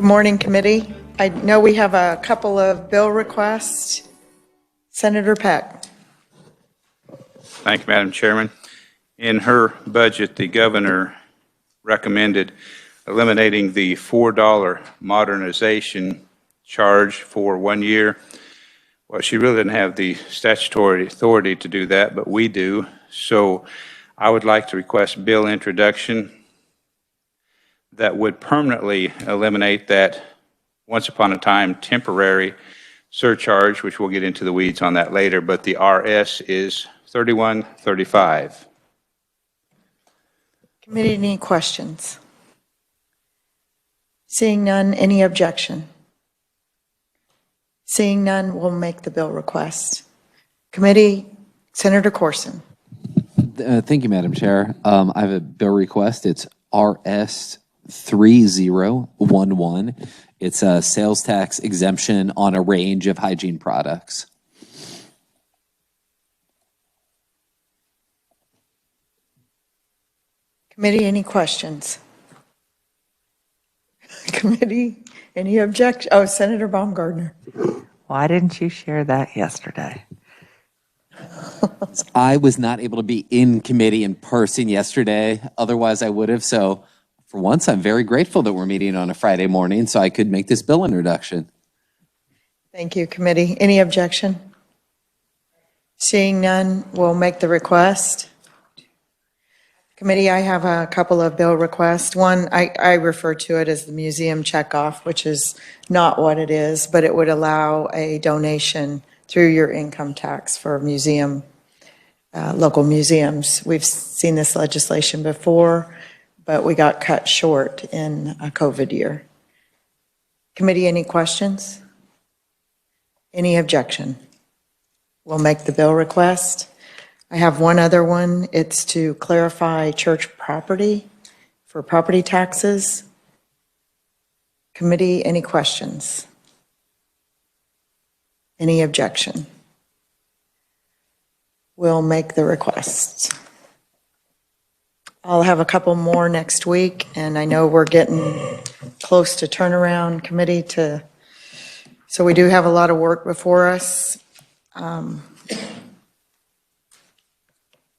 Good morning, committee. I know we have a couple of bill requests. Senator Peck. Thank you, Madam Chairman. In her budget, the governor recommended eliminating the $4 modernization charge for 1 year. Well, she really didn't have the statutory authority to do that, but we do. So I would like to request bill introduction that would permanently eliminate that once upon a time temporary surcharge, which we'll get into the weeds on that later, but the RS is 3135. Committee, any questions? Seeing none, any objection? Seeing none, we'll make the bill request. Committee, Senator Corson. Thank you, Madam Chair. I have a bill request. It's RS 3011. It's a sales tax exemption on a range of hygiene products. Committee, any questions? Committee, any objection? Oh, Senator Baumgardner. Why didn't you share that yesterday? I was not able to be in committee in person yesterday. Otherwise, I would have. So for once, I'm very grateful that we're meeting on a Friday morning so I could make this bill introduction. Thank you, committee. Any objection? Seeing none, we'll make the request. Committee, I have a couple of bill requests. One, I refer to it as the museum checkoff, which is not what it is, but it would allow a donation through your income tax for local museums. We've seen this legislation before, but we got cut short in a COVID year. Committee, any questions? Any objection? We'll make the bill request. I have one other one. It's to clarify church property for property taxes. Committee, any questions? Any objection? We'll make the request. I'll have a couple more next week, and I know we're getting close to turnaround committee so we do have a lot of work before us.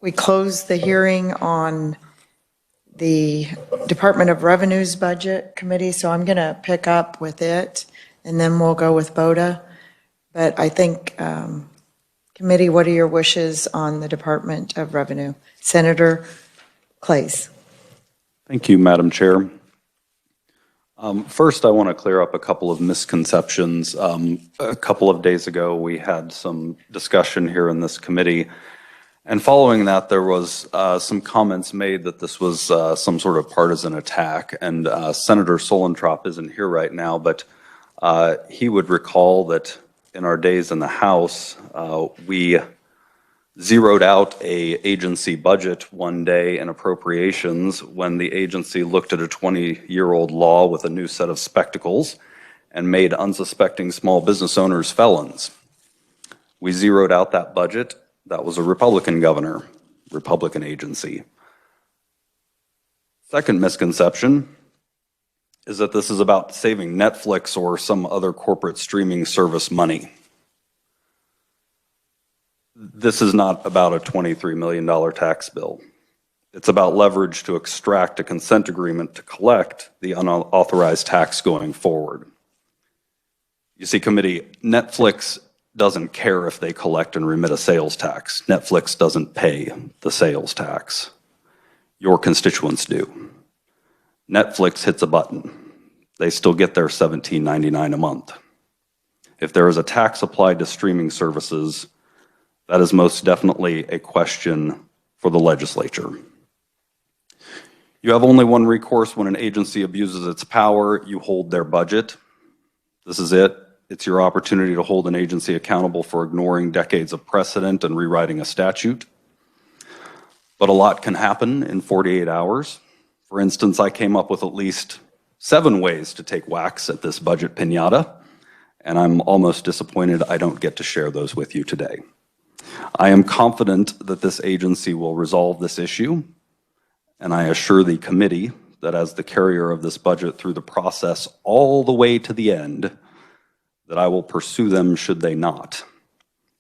We closed the hearing on the Department of Revenue's budget committee, so I'm going to pick up with it, and then we'll go with BODA. But I think, committee, what are your wishes on the Department of Revenue? Senator Clays. Thank you, Madam Chair. First, I want to clear up a couple of misconceptions. A couple of days ago, we had some discussion here in this committee, and following that, there was some comments made that this was some sort of partisan attack, and Senator Solentrop isn't here right now, but he would recall that in our days in the House, we zeroed out an agency budget one day in appropriations when the agency looked at a 20-year-old law with a new set of spectacles and made unsuspecting small business owners felons. We zeroed out that budget. That was a Republican governor, Republican agency. Second misconception is that this is about saving Netflix or some other corporate streaming service money. This is not about a $23 million tax bill. It's about leverage to extract a consent agreement to collect the unauthorized tax going forward. You see, committee, Netflix doesn't care if they collect and remit a sales tax. Netflix doesn't pay the sales tax. Your constituents do. Netflix hits a button. They still get their $17.99 a month. If there is a tax applied to streaming services, that is most definitely a question for the legislature. You have only one recourse when an agency abuses its power. You hold their budget. This is it. It's your opportunity to hold an agency accountable for ignoring decades of precedent and rewriting a statute. But a lot can happen in 48 hours. For instance, I came up with at least 7 ways to take whacks at this budget piñata, and I'm almost disappointed I don't get to share those with you today. I am confident that this agency will resolve this issue, and I assure the committee that as the carrier of this budget through the process all the way to the end, that I will pursue them should they not.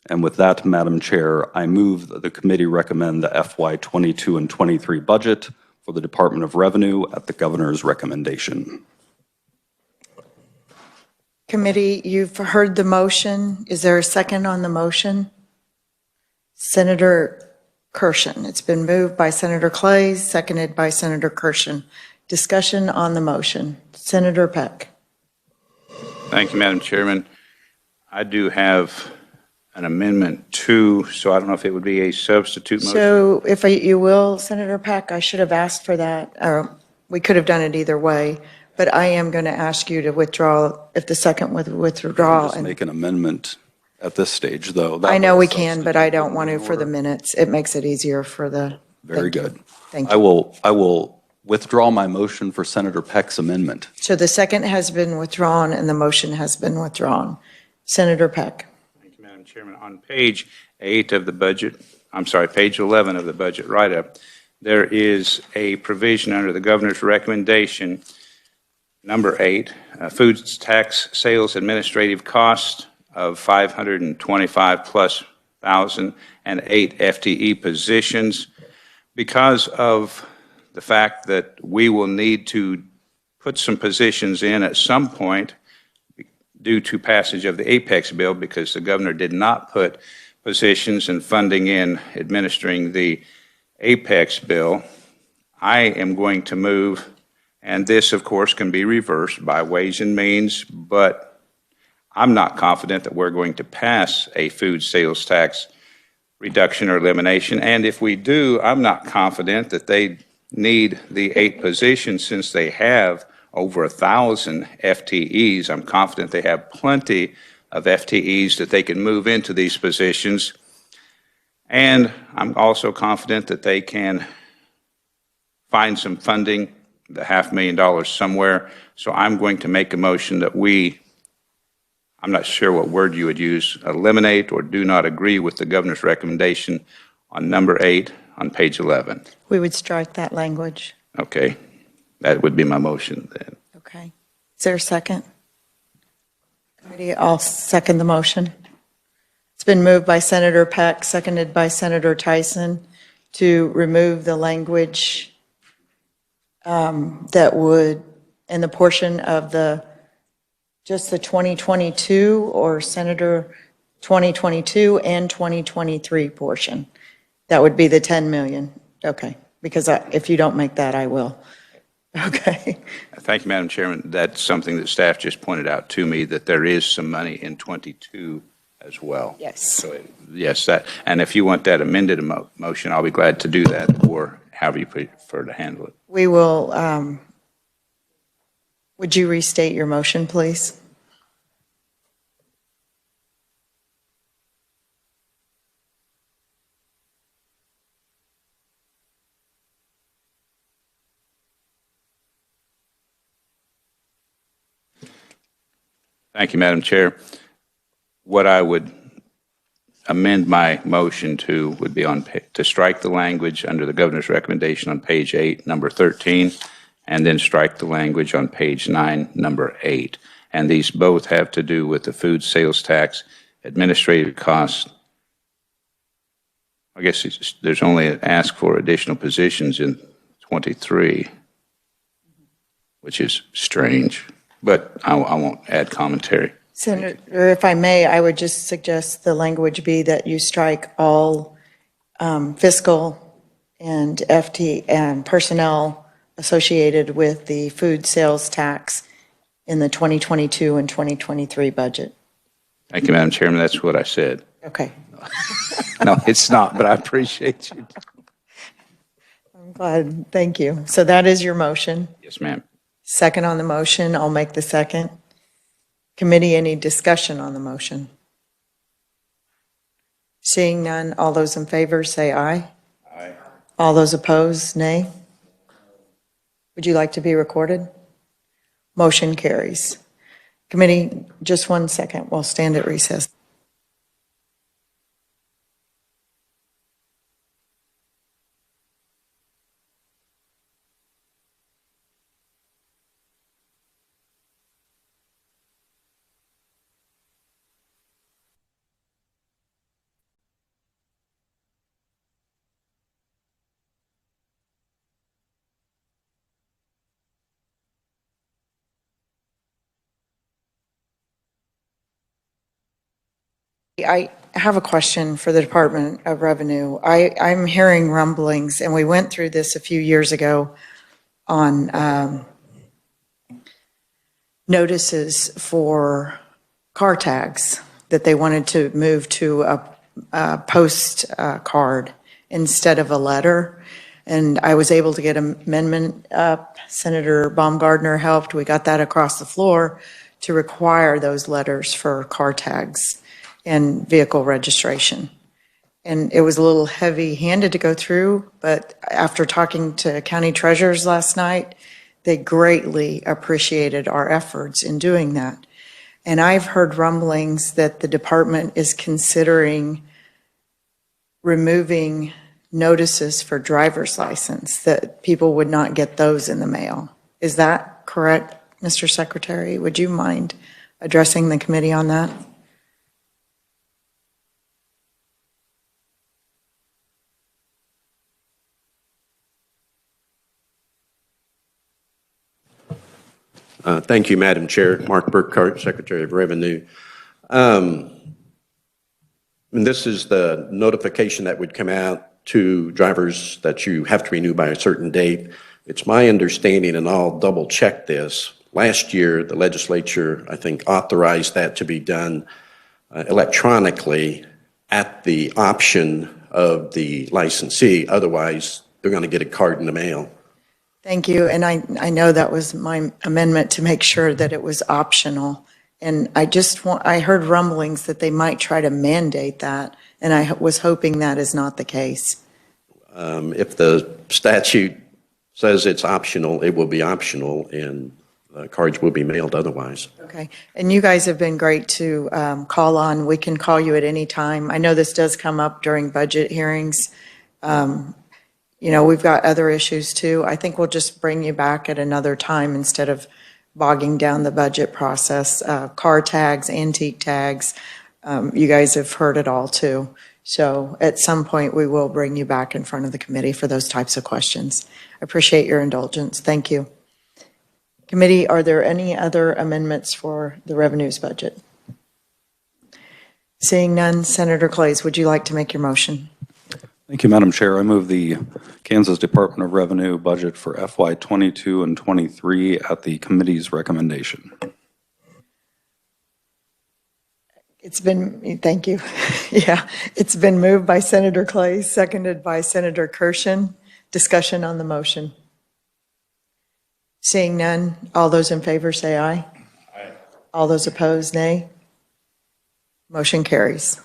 And with that, Madam Chair, I move that the committee recommend the FY 22 and 23 budget for the Department of Revenue at the governor's recommendation. Committee, you've heard the motion. Is there a second on the motion? Senator Kirshen. It's been moved by Senator Clay, seconded by Senator Kirshen. Discussion on the motion. Senator Peck. Thank you, Madam Chairman. I do have an amendment too, so I don't know if it would be a substitute motion. So if you will, Senator Peck, I should have asked for that. We could have done it either way, but I am going to ask you to withdraw if the second would withdraw. Just make an amendment at this stage, though. I know we can, but I don't want to for the minutes. It makes it easier for the. Very good. Thank I you. will withdraw my motion for Senator Peck's amendment. So the second has been withdrawn and the motion has been withdrawn. Senator Peck. Thank you, Madam Chairman. On page 8 of the budget, page 11 of the budget write-up, there is a provision under the governor's recommendation, number 8, foods tax sales administrative cost of 525 plus thousand and 8 FTE positions. Because of the fact that we will need to put some positions in at some point due to passage of the Apex bill, because the governor did not put positions and funding in administering the Apex bill, I am going to move, and this of course can be reversed by Ways and Means, but I'm not confident that we're going to pass a food sales tax reduction or elimination, and if we do, I'm not confident that they need the 8 positions since they have over 1,000 FTEs. I'm confident they have plenty of FTEs that they can move into these positions. And I'm also confident that they can find some funding, the $500,000 somewhere. So I'm going to make a motion that I'm not sure what word you would use, eliminate or do not agree with the governor's recommendation on number 8 on page 11. We would strike that language. Okay, that would be my motion then. Okay. Is there a second? Committee, I'll second the motion. It's been moved by Senator Peck, seconded by Senator Tyson to remove the language that would, in the portion of just the 2022 or Senator 2022 and 2023 portion. That would be the 10 million. Okay, because if you don't make that, I will. Okay. Thank you, Madam Chairman. That's something that staff just pointed out to me, that there is some money in 22 as well. Yes. So, yes, and if you want that amended motion, I'll be glad to do that, or however you prefer to handle it. We will, would you restate your motion, please? Thank you, Madam Chair. What I would amend my motion to would be to strike the language under the governor's recommendation on page 8, number 13, and then strike the language on page 9, number 8. And these both have to do with the food sales tax administrative costs. I guess there's only an ask for additional positions in 23, which is strange. But I won't add commentary. Senator, if I may, I would just suggest the language be that you strike all fiscal and FT and personnel associated with the food sales tax in the 2022 and 2023 budget. Thank you, Madam Chairman. That's what I said. Okay. No, it's not, but I appreciate you. I'm glad. Thank you. So that is your motion. Yes, ma'am. Second on the motion, I'll make the second. Committee, any discussion on the motion? Seeing none, all those in favor say aye. Aye. All those opposed, nay. Would you like to be recorded? Motion carries. Committee, just 1 second, we'll stand at recess. I have a question for the Department of Revenue. I'm hearing rumblings, and we went through this a few years ago on notices for car tags, that they wanted to move to a post card instead of a letter. And I was able to get an amendment up. Senator Baumgardner helped. We got that across the floor to require those letters for car tags and vehicle registration. And it was a little heavy-handed to go through, but after talking to county treasurers last night, they greatly appreciated our efforts in doing that. And I've heard rumblings that the department is considering removing notices for driver's license, that people would not get those in the mail. Is that correct, Mr. Secretary? Would you mind addressing the committee on that? Thank you, Madam Chair. Mark Burkhart, Secretary of Revenue. And this is the notification that would come out to drivers that you have to renew by a certain date. It's my understanding, and I'll double check this, last year the legislature, I think, authorized that to be done electronically at the option of the licensee. Otherwise, they're going to get a card in the mail. Thank you, and I know that was my amendment to make sure that it was optional. And I heard rumblings that they might try to mandate that, and I was hoping that is not the case. If the statute says it's optional, it will be optional, and cards will be mailed otherwise. Okay, and you guys have been great to call on. We can call you at any time. I know this does come up during budget hearings. You know, we've got other issues too. I think we'll just bring you back at another time instead of bogging down the budget process. Car tags, antique tags, you guys have heard it all too. So at some point, we will bring you back in front of the committee for those types of questions. I appreciate your indulgence. Thank you. Committee, are there any other amendments for the revenues budget? Seeing none, Senator Clays, would you like to make your motion? Thank you, Madam Chair. I move the Kansas Department of Revenue budget for FY '22 and '23 at the committee's recommendation. Thank you. Yeah, it's been moved by Senator Clay, seconded by Senator Kirshen. Discussion on the motion. Seeing none, all those in favor say aye. Aye. All those opposed, nay. Motion carries.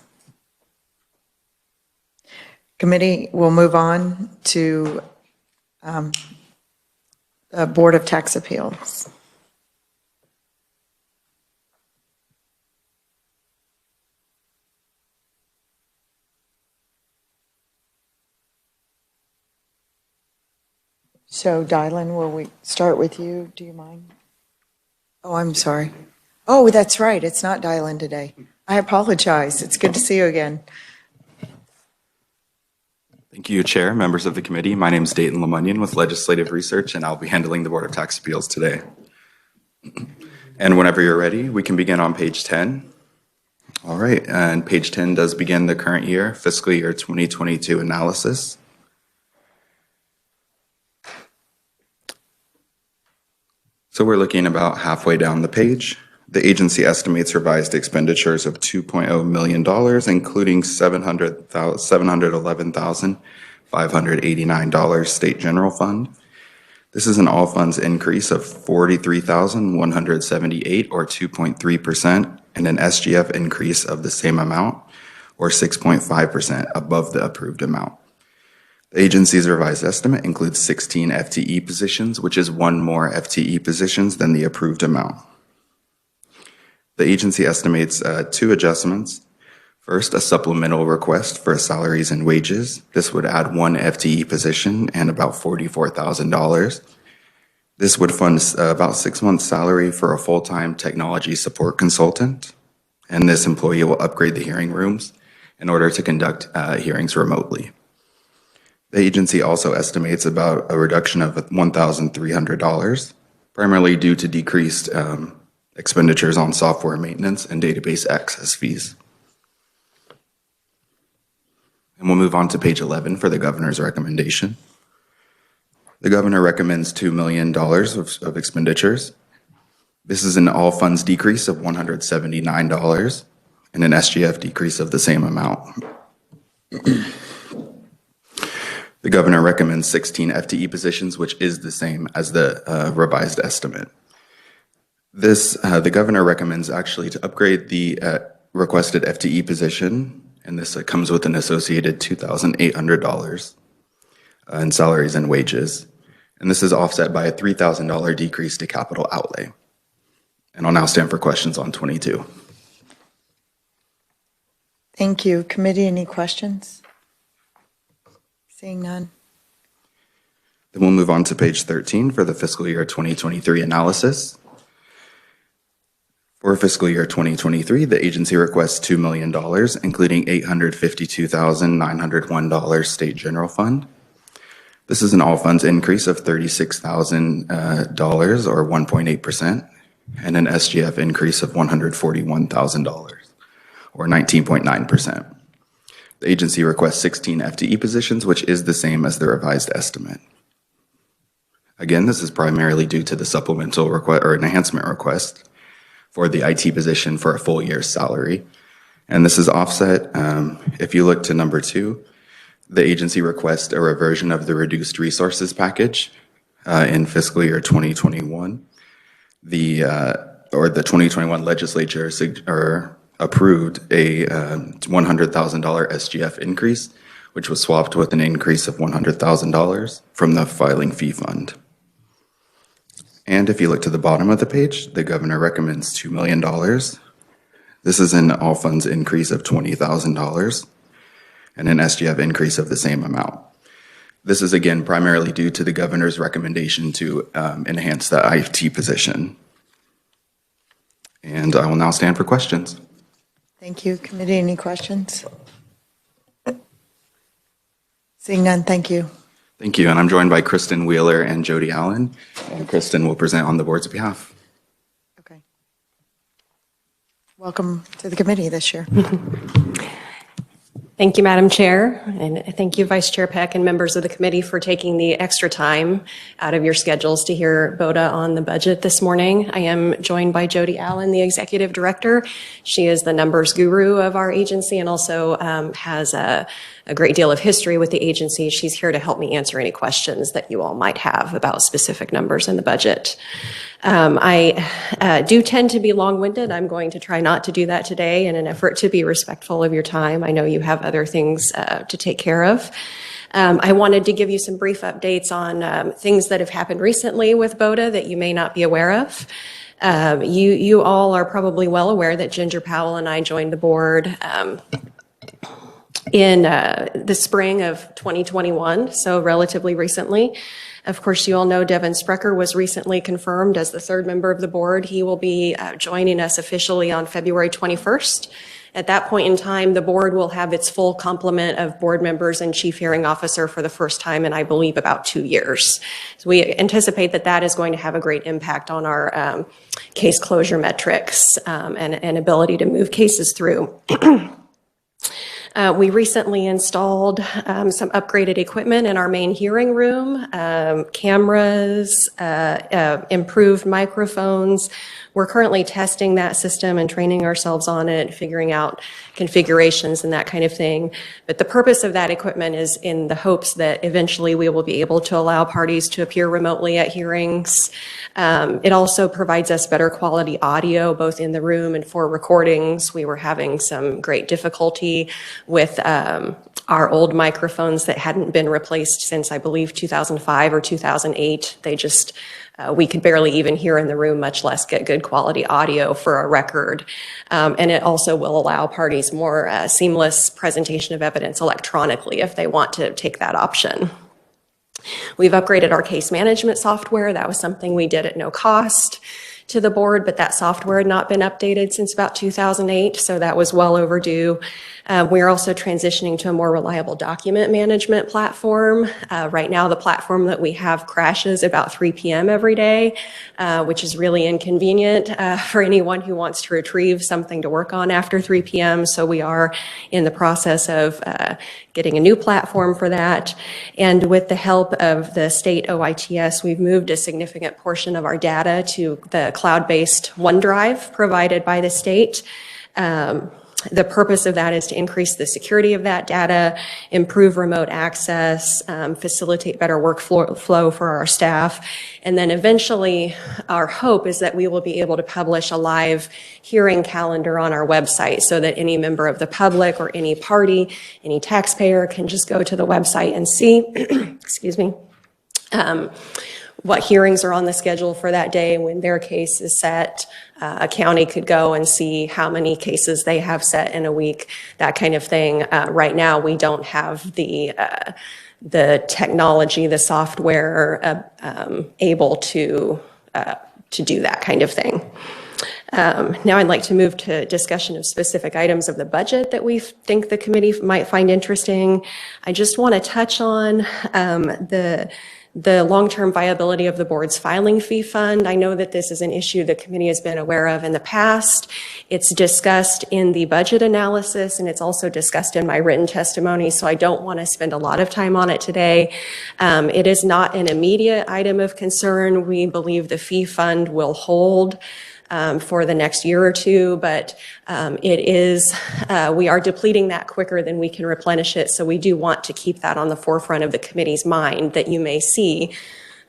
Committee will move on to the Board of Tax Appeals. So Dylan, will we start with you? Do you mind? Oh, I'm sorry. Oh, that's right. It's not Dylan today. I apologize. It's good to see you again. Thank you, Chair, members of the committee. My name is Dayton Lemunyon with Legislative Research, and I'll be handling the Board of Tax Appeals today. And whenever you're ready, we can begin on page 10. All right, and page 10 does begin the current year, fiscal year 2022 analysis. So we're looking about halfway down the page. The agency estimates revised expenditures of $2.0 million, including $711,589 state general fund. This is an all funds increase of $43,178 or 2.3%, and an SGF increase of the same amount or 6.5% above the approved amount. The agency's revised estimate includes 16 FTE positions, which is one more FTE positions than the approved amount. The agency estimates two adjustments. First, a supplemental request for salaries and wages. This would add one FTE position and about $44,000. This would fund about 6 months' salary for a full-time technology support consultant, and this employee will upgrade the hearing rooms in order to conduct hearings remotely. The agency also estimates about a reduction of $1,300, primarily due to decreased expenditures on software maintenance and database access fees. And we'll move on to page 11 for the governor's recommendation. The governor recommends $2 million of expenditures. This is an all funds decrease of $179 and an SGF decrease of the same amount. The governor recommends 16 FTE positions, which is the same as the revised estimate. The governor recommends actually to upgrade the requested FTE position, and this comes with an associated $2,800 in salaries and wages. And this is offset by a $3,000 decrease to capital outlay. And I'll now stand for questions on 22. Thank you. Committee, any questions? Seeing none. Then we'll move on to page 13 for the fiscal year 2023 analysis. For fiscal year 2023, the agency requests $2 million, including $852,901 state general fund. This is an all funds increase of $36,000 or 1.8%, and an SGF increase of $141,000 or 19.9%. The agency requests 16 FTE positions, which is the same as the revised estimate. Again, this is primarily due to the supplemental request or enhancement request for the IT position for a full year's salary. And this is offset, if you look to number 2, the agency requests a reversion of the reduced resources package in fiscal year 2021. The 2021 legislature approved a $100,000 SGF increase, which was swapped with an increase of $100,000 from the filing fee fund. And if you look to the bottom of the page, the governor recommends $2 million. This is an all funds increase of $20,000 and an SGF increase of the same amount. This is again primarily due to the governor's recommendation to enhance the IT position. And I will now stand for questions. Thank you. Committee, any questions? Seeing none, thank you. Thank you. And I'm joined by Kristen Wheeler and Jody Allen. And Kristen will present on the board's behalf. Okay. Welcome to the committee this year. Thank you, Madam Chair, and thank you, Vice Chair Peck and members of the committee for taking the extra time out of your schedules to hear BOTA on the budget this morning. I am joined by Jody Allen, the Executive Director. She is the numbers guru of our agency and also has a great deal of history with the agency. She's here to help me answer any questions that you all might have about specific numbers in the budget. I do tend to be long-winded. I'm going to try not to do that today in an effort to be respectful of your time. I know you have other things to take care of. I wanted to give you some brief updates on things that have happened recently with BOTA that you may not be aware of. You all are probably well aware that Ginger Powell and I joined the board in the spring of 2021, so relatively recently. Of course, you all know Devin Sprecher was recently confirmed as the third member of the board. He will be joining us officially on February 21st. At that point in time, the board will have its full complement of board members and chief hearing officer for the first time in, I believe, about 2 years. So we anticipate that that is going to have a great impact on our case closure metrics and ability to move cases through. We recently installed some upgraded equipment in our main hearing room, cameras, improved microphones. We're currently testing that system and training ourselves on it, figuring out configurations and that kind of thing. But the purpose of that equipment is in the hopes that eventually we will be able to allow parties to appear remotely at hearings. It also provides us better quality audio, both in the room and for recordings. We were having some great difficulty with our old microphones that hadn't been replaced since, I believe, 2005 or 2008. They just, we could barely even hear in the room, much less get good quality audio for a record. And it also will allow parties more seamless presentation of evidence electronically if they want to take that option. We've upgraded our case management software. That was something we did at no cost to the board, but that software had not been updated since about 2008, so that was well overdue. We are also transitioning to a more reliable document management platform. Right now, the platform that we have crashes about 3 p.m. every day, which is really inconvenient for anyone who wants to retrieve something to work on after 3 p.m. So we are in the process of getting a new platform for that. And with the help of the state OITS, we've moved a significant portion of our data to the cloud-based OneDrive provided by the state. The purpose of that is to increase the security of that data, improve remote access, facilitate better workflow for our staff. And then eventually, our hope is that we will be able to publish a live hearing calendar on our website so that any member of the public or any party, any taxpayer can just go to the website and see, excuse me, what hearings are on the schedule for that day when their case is set. A county could go and see how many cases they have set in a week, that kind of thing. Right now, we don't have the technology, the software able to do that kind of thing. Now I'd like to move to discussion of specific items of the budget that we think the committee might find interesting. I just want to touch on the long-term viability of the board's filing fee fund. I know that this is an issue the committee has been aware of in the past. It's discussed in the budget analysis, and it's also discussed in my written testimony, so I don't want to spend a lot of time on it today. It is not an immediate item of concern. We believe the fee fund will hold for the next year or two, but we are depleting that quicker than we can replenish it. So we do want to keep that on the forefront of the committee's mind, that you may see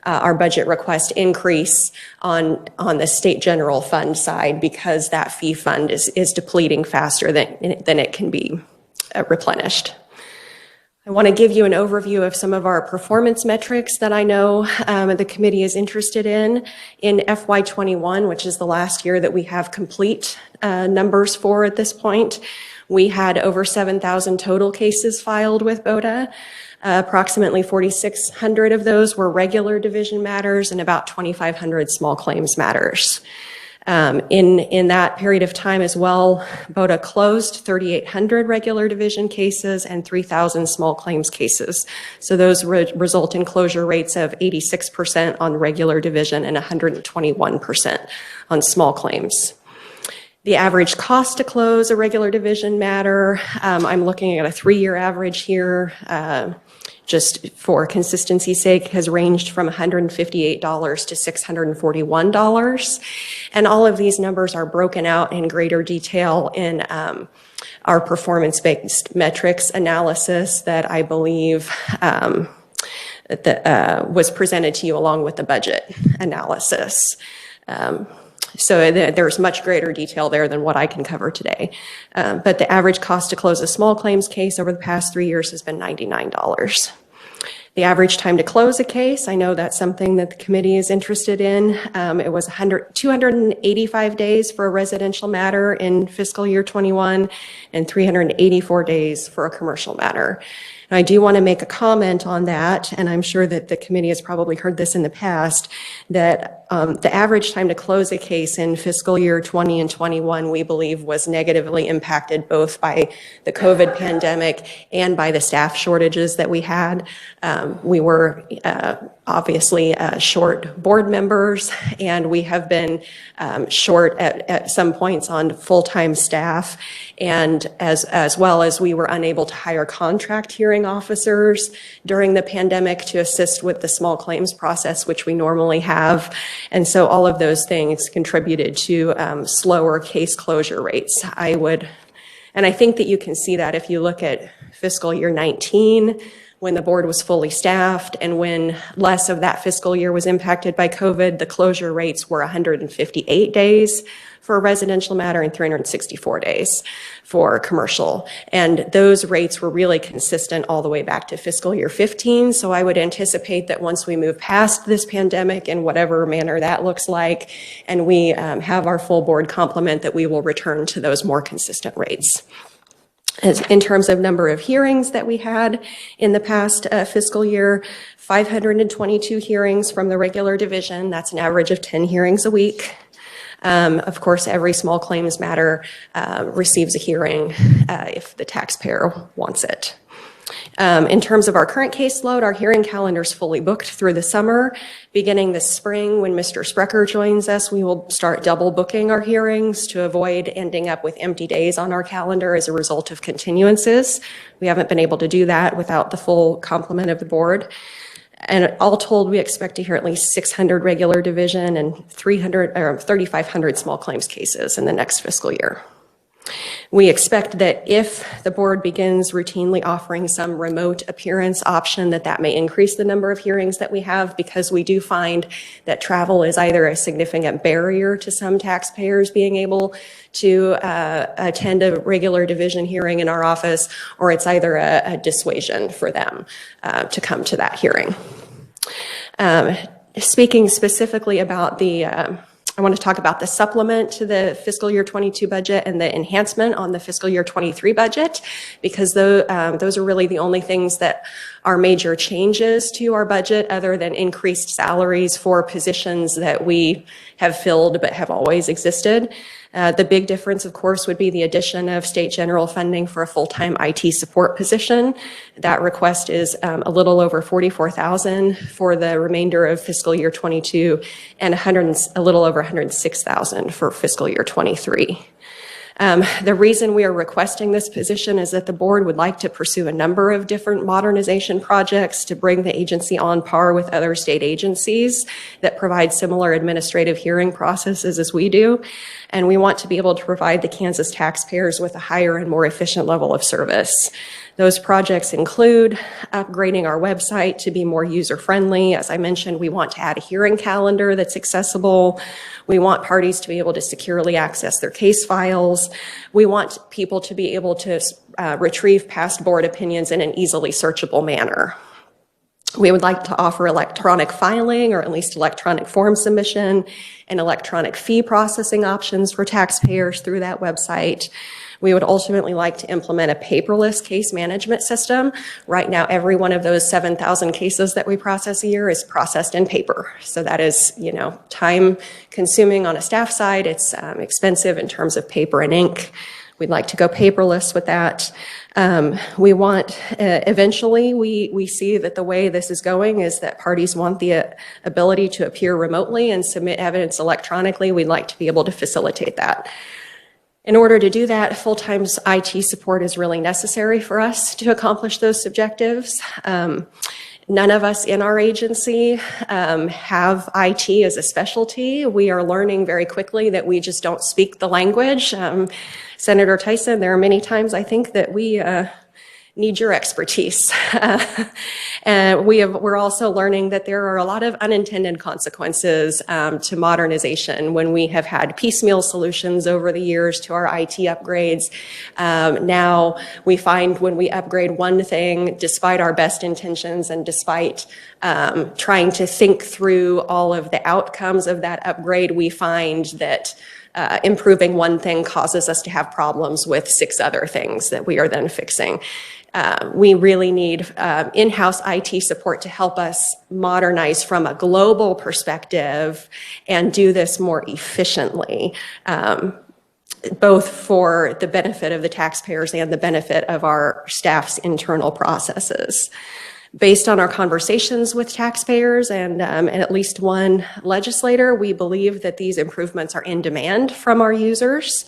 our budget request increase on the state general fund side because that fee fund is depleting faster than it can be replenished. I want to give you an overview of some of our performance metrics that I know the committee is interested in. In FY21, which is the last year that we have complete numbers for at this point, we had over 7,000 total cases filed with BOTA. Approximately 4,600 of those were regular division matters and about 2,500 small claims matters. In that period of time as well, BOTA closed 3,800 regular division cases and 3,000 small claims cases. So those result in closure rates of 86% on regular division and 121% on small claims. The average cost to close a regular division matter, I'm looking at a 3-year average here, just for consistency's sake, has ranged from $158 to $641. And all of these numbers are broken out in greater detail in our performance-based metrics analysis that I believe was presented to you along with the budget analysis. So there's much greater detail there than what I can cover today. But the average cost to close a small claims case over the past 3 years has been $99. The average time to close a case, I know that's something that the committee is interested in. It was 285 days for a residential matter in fiscal year 21 and 384 days for a commercial matter. And I do want to make a comment on that, and I'm sure that the committee has probably heard this in the past, that the average time to close a case in fiscal year 20 and 21, we believe, was negatively impacted both by the COVID pandemic and by the staff shortages that we had. We were obviously short board members, and we have been short at some points on full-time staff, and as well as we were unable to hire contract hearing officers during the pandemic to assist with the small claims process, which we normally have. And so all of those things contributed to slower case closure rates. And I think that you can see that if you look at fiscal year 19, when the board was fully staffed and when less of that fiscal year was impacted by COVID, the closure rates were 158 days for a residential matter and 364 days for commercial. And those rates were really consistent all the way back to fiscal year 15. So I would anticipate that once we move past this pandemic in whatever manner that looks like, and we have our full board complement, that we will return to those more consistent rates. In terms of number of hearings that we had in the past fiscal year, 522 hearings from the regular division. That's an average of 10 hearings a week. Of course, every small claims matter receives a hearing if the taxpayer wants it. In terms of our current caseload, our hearing calendar is fully booked through the summer. Beginning this spring, when Mr. Sprecher joins us, we will start double booking our hearings to avoid ending up with empty days on our calendar as a result of continuances. We haven't been able to do that without the full complement of the board. And all told, we expect to hear at least 600 regular division and 3,500 small claims cases in the next fiscal year. We expect that if the board begins routinely offering some remote appearance option, that may increase the number of hearings that we have, because we do find that travel is either a significant barrier to some taxpayers being able to attend a regular division hearing in our office, or it's either a dissuasion for them to come to that hearing. Speaking specifically about I want to talk about the supplement to the fiscal year 22 budget and the enhancement on the fiscal year 23 budget, because those are really the only things that are major changes to our budget, other than increased salaries for positions that we have filled but have always existed. The big difference, of course, would be the addition of state general funding for a full-time IT support position. That request is a little over $44,000 for the remainder of fiscal year 22, and a little over $106,000 for fiscal year 23. The reason we are requesting this position is that the board would like to pursue a number of different modernization projects to bring the agency on par with other state agencies that provide similar administrative hearing processes as we do. And we want to be able to provide the Kansas taxpayers with a higher and more efficient level of service. Those projects include upgrading our website to be more user-friendly. As I mentioned, we want to add a hearing calendar that's accessible. We want parties to be able to securely access their case files. We want people to be able to retrieve past board opinions in an easily searchable manner. We would like to offer electronic filing, or at least electronic form submission, and electronic fee processing options for taxpayers through that website. We would ultimately like to implement a paperless case management system. Right now, every one of those 7,000 cases that we process a year is processed in paper. So that is, time consuming on a staff side. It's expensive in terms of paper and ink. We'd like to go paperless with that. We want, eventually, we see that the way this is going is that parties want the ability to appear remotely and submit evidence electronically. We'd like to be able to facilitate that. In order to do that, full-time IT support is really necessary for us to accomplish those objectives. None of us in our agency have IT as a specialty. We are learning very quickly that we just don't speak the language. Senator Tyson, there are many times I think that we need your expertise. And we're also learning that there are a lot of unintended consequences to modernization when we have had piecemeal solutions over the years to our IT upgrades. Now we find when we upgrade one thing, despite our best intentions and despite trying to think through all of the outcomes of that upgrade, we find that improving one thing causes us to have problems with 6 other things that we are then fixing. We really need in-house IT support to help us modernize from a global perspective and do this more efficiently, both for the benefit of the taxpayers and the benefit of our staff's internal processes. Based on our conversations with taxpayers and at least one legislator, we believe that these improvements are in demand from our users.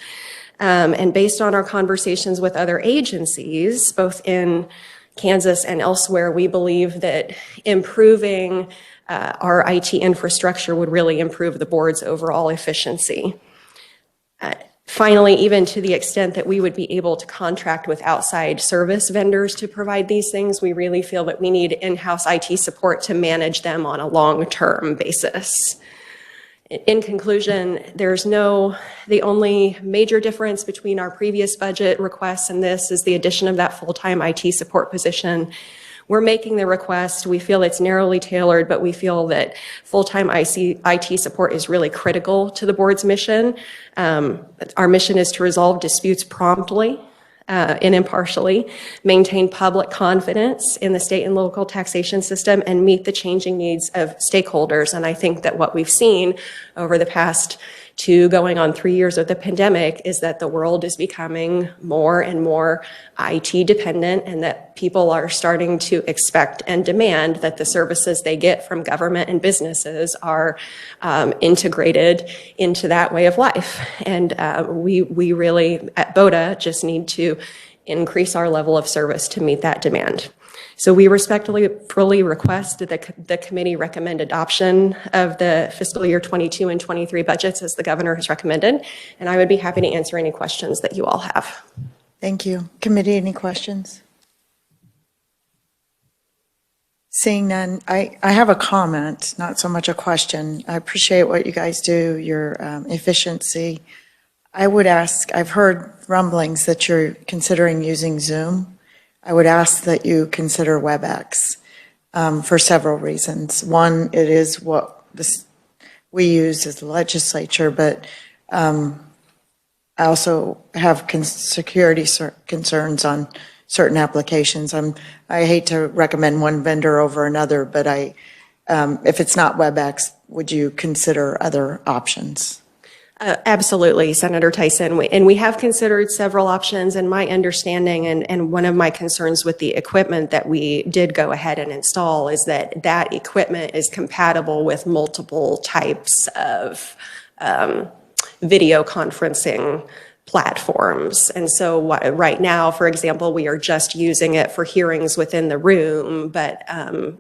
And based on our conversations with other agencies, both in Kansas and elsewhere, we believe that improving our IT infrastructure would really improve the board's overall efficiency. Finally, even to the extent that we would be able to contract with outside service vendors to provide these things, we really feel that we need in-house IT support to manage them on a long-term basis. In conclusion, the only major difference between our previous budget requests and this is the addition of that full-time IT support position. We're making the request. We feel it's narrowly tailored, but we feel that full-time IT support is really critical to the board's mission. Our mission is to resolve disputes promptly and impartially, maintain public confidence in the state and local taxation system, and meet the changing needs of stakeholders. And I think that what we've seen over the past to going on 3 years of the pandemic is that the world is becoming more and more IT dependent, and that people are starting to expect and demand that the services they get from government and businesses are integrated into that way of life. And we really, at BOTA, just need to increase our level of service to meet that demand. So we respectfully request that the committee recommend adoption of the fiscal year 22 and 23 budgets as the governor has recommended, and I would be happy to answer any questions that you all have. Thank you. Committee, any questions? Seeing none, I have a comment, not so much a question. I appreciate what you guys do, your efficiency. I would ask, I've heard rumblings that you're considering using Zoom. I would ask that you consider WebEx for several reasons. One, it is what we use as the legislature, but I also have security concerns on certain applications. I hate to recommend one vendor over another, but if it's not WebEx, would you consider other options? Absolutely, Senator Tyson. And we have considered several options, and my understanding and one of my concerns with the equipment that we did go ahead and install is that that equipment is compatible with multiple types of video conferencing platforms. And so right now, for example, we are just using it for hearings within the room, but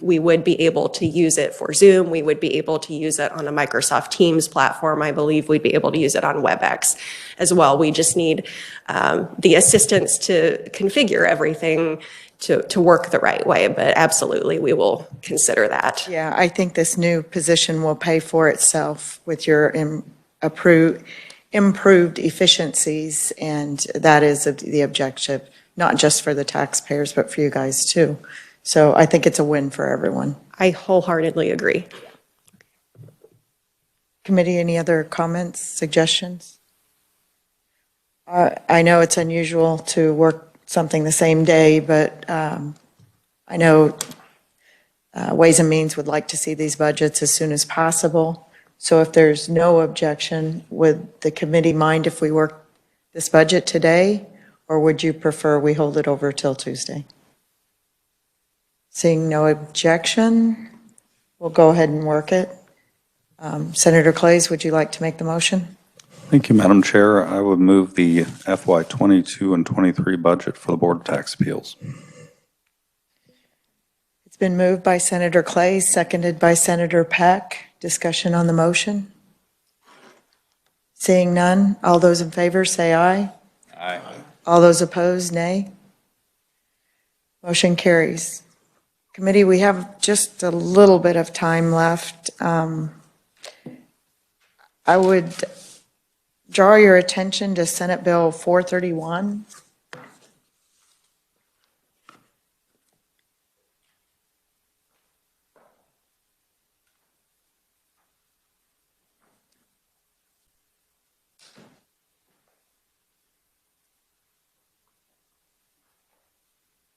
we would be able to use it for Zoom. We would be able to use it on a Microsoft Teams platform. I believe we'd be able to use it on WebEx as well. We just need the assistance to configure everything to work the right way, but absolutely, we will consider that. Yeah, I think this new position will pay for itself with your improved efficiencies, and that is the objective, not just for the taxpayers, but for you guys too. So I think it's a win for everyone. I wholeheartedly agree. Committee, any other comments, suggestions? I know it's unusual to work something the same day, but I know Ways and Means would like to see these budgets as soon as possible. So if there's no objection, would the committee mind if we work this budget today, or would you prefer we hold it over till Tuesday? Seeing no objection, we'll go ahead and work it. Senator Clays, would you like to make the motion? Thank you, Madam Chair. I would move the FY 22 and 23 budget for the Board of Tax Appeals. It's been moved by Senator Clays, seconded by Senator Peck. Discussion on the motion? Seeing none, all those in favor say aye. Aye. All those opposed, nay. Motion carries. Committee, we have just a little bit of time left. I would draw your attention to Senate Bill 431.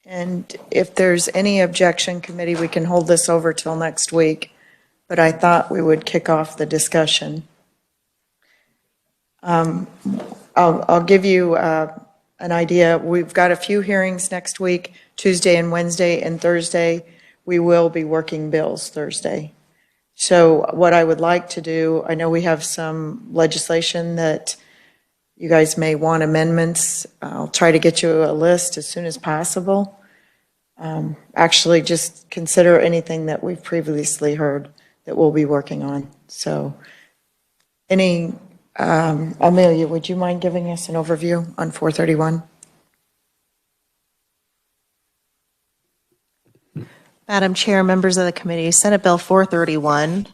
And if there's any objection, committee, we can hold this over till next week, but I thought we would kick off the discussion. I'll give you an idea. We've got a few hearings next week, Tuesday and Wednesday and Thursday. We will be working bills Thursday. So what I would like to do, I know we have some legislation that you guys may want amendments. I'll try to get you a list as soon as possible. Actually, just consider anything that we've previously heard that we'll be working on. So Amelia, would you mind giving us an overview on 431? Madam Chair, members of the committee, Senate Bill 431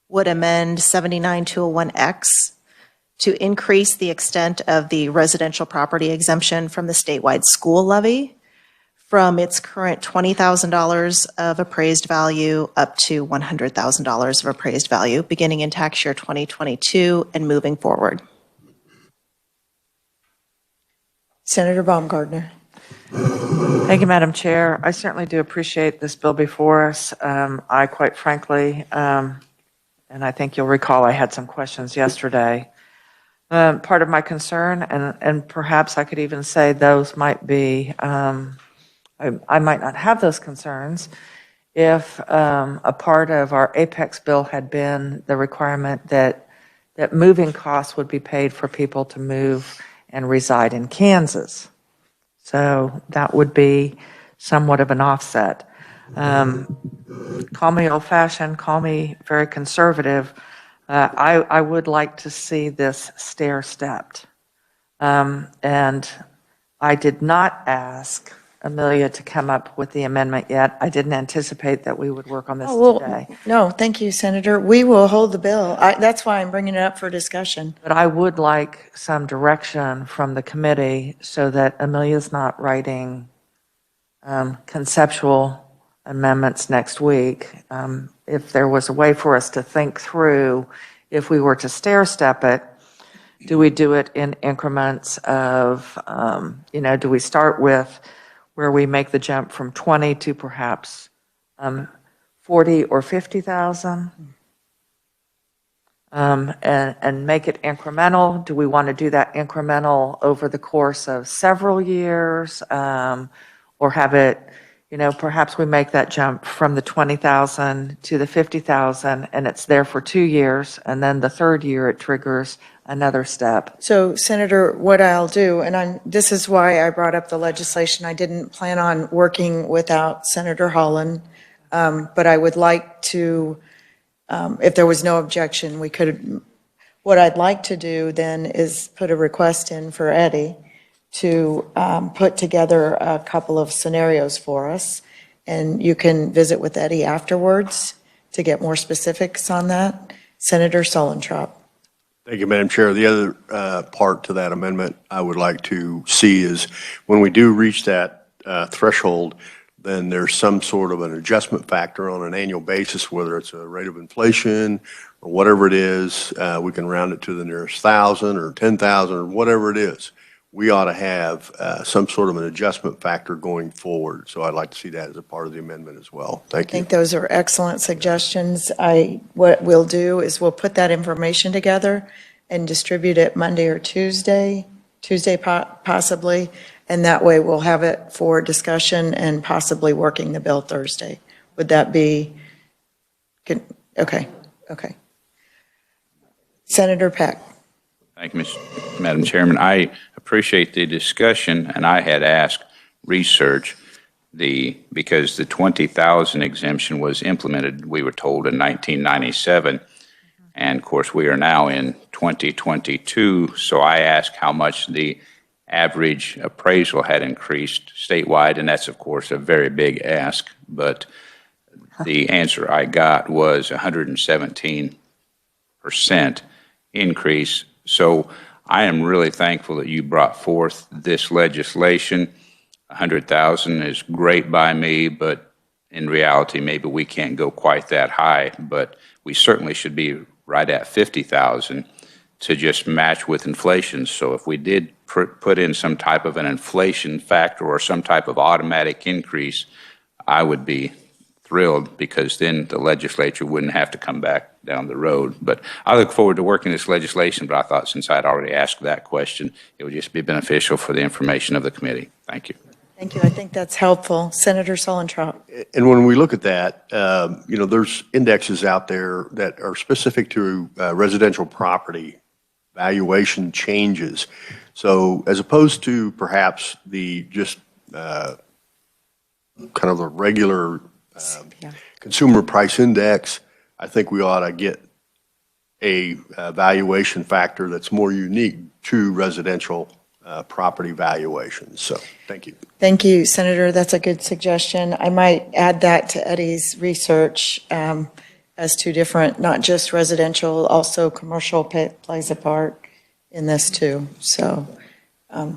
would amend 79201X to increase the extent of the residential property exemption from the statewide school levy from its current $20,000 of appraised value up to $100,000 of appraised value, beginning in tax year 2022 and moving forward. Senator Baumgardner. Thank you, Madam Chair. I certainly do appreciate this bill before us. I quite frankly and I think you'll recall I had some questions yesterday. Part of my concern, and perhaps I could even say those might be, I might not have those concerns if a part of our Apex bill had been the requirement that moving costs would be paid for people to move and reside in Kansas. So that would be somewhat of an offset. Call me old-fashioned, call me very conservative. I would like to see this stair-stepped. And I did not ask Amelia to come up with the amendment yet. I didn't anticipate that we would work on this Oh, today. well, no, thank you, Senator. We will hold the bill. That's why I'm bringing it up for discussion. But I would like some direction from the committee so that Amelia's not writing conceptual amendments next week. If there was a way for us to think through, if we were to stair step it, do we do it in increments of, do we start with where we make the jump from 20 to perhaps 40 or 50,000? And make it incremental? Do we want to do that incremental over the course of several years? Or have it, perhaps we make that jump from the 20,000 to the 50,000 and it's there for 2 years, and then the third year it triggers another step. So Senator, what I'll do, and this is why I brought up the legislation. I didn't plan on working without Senator Holland, but I would like to, if there was no objection, what I'd like to do then is put a request in for Eddie to put together a couple of scenarios for us, and you can visit with Eddie afterwards to get more specifics on that. Senator Solentrop. Thank you, Madam Chair. The other part to that amendment I would like to see is when we do reach that threshold, then there's some sort of an adjustment factor on an annual basis, whether it's a rate of inflation or whatever it is. We can round it to the nearest 1,000 or 10,000 or whatever it is. We ought to have some sort of an adjustment factor going forward. So I'd like to see that as a part of the amendment as well. Thank you. I think those are excellent suggestions. What we'll do is we'll put that information together and distribute it Monday or Tuesday possibly, and that way we'll have it for discussion and possibly working the bill Thursday. Would that be good? Okay. Senator Peck. Thank you, Madam Chairman. I appreciate the discussion, and I had asked research because the 20,000 exemption was implemented, we were told, in 1997. And of course, we are now in 2022. So I asked how much the average appraisal had increased statewide, and that's, of course, a very big ask. But the answer I got was 117% increase. So I am really thankful that you brought forth this legislation. 100,000 is great by me, but in reality, maybe we can't go quite that high. But we certainly should be right at 50,000 to just match with inflation. So if we did put in some type of an inflation factor or some type of automatic increase, I would be thrilled, because then the legislature wouldn't have to come back down the road. But I look forward to working this legislation, but I thought since I'd already asked that question, it would just be beneficial for the information of the committee. Thank you. Thank you. I think that's helpful. Senator Solentrop. And when we look at that, there's indexes out there that are specific to residential property valuation changes. So as opposed to perhaps the just kind of the regular consumer price index, I think we ought to get a valuation factor that's more unique to residential property valuations. So thank you. Thank you, Senator. That's a good suggestion. I might add that to Eddie's research as to different, not just residential, also commercial plays a part in this too. So I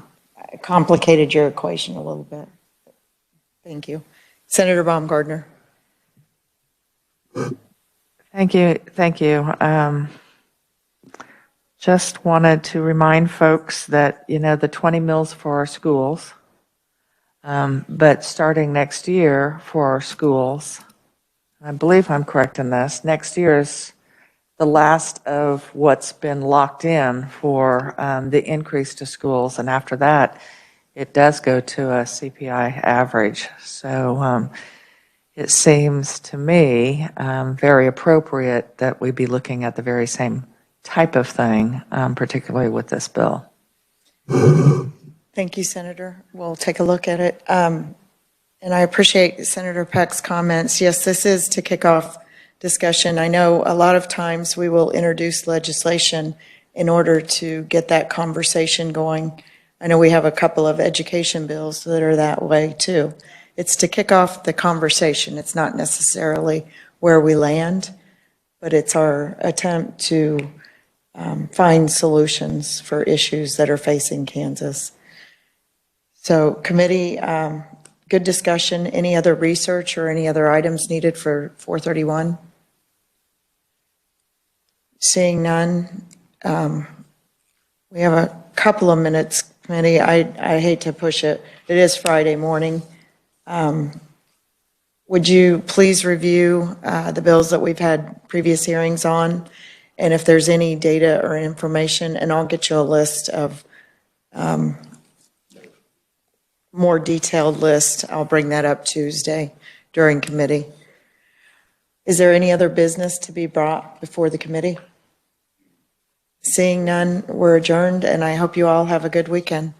complicated your equation a little bit. Thank you. Senator Baumgardner. Thank you. Just wanted to remind folks that, the 20 mills for our schools, but starting next year for our schools, I believe I'm correct in this, next year's the last of what's been locked in for the increase to schools. And after that, it does go to a CPI average. So it seems to me very appropriate that we be looking at the very same type of thing, particularly with this bill. Thank you, Senator. We'll take a look at it. And I appreciate Senator Peck's comments. Yes, this is to kick off discussion. I know a lot of times we will introduce legislation in order to get that conversation going. I know we have a couple of education bills that are that way too. It's to kick off the conversation. It's not necessarily where we land, but it's our attempt to find solutions for issues that are facing Kansas. So committee, good discussion. Any other research or any other items needed for 431? Seeing none, we have a couple of minutes, committee. I hate to push it. It is Friday morning. Would you please review the bills that we've had previous hearings on? And if there's any data or information, and I'll get you a list of more detailed list. I'll bring that up Tuesday during committee. Is there any other business to be brought before the committee? Seeing none, we're adjourned, and I hope you all have a good weekend.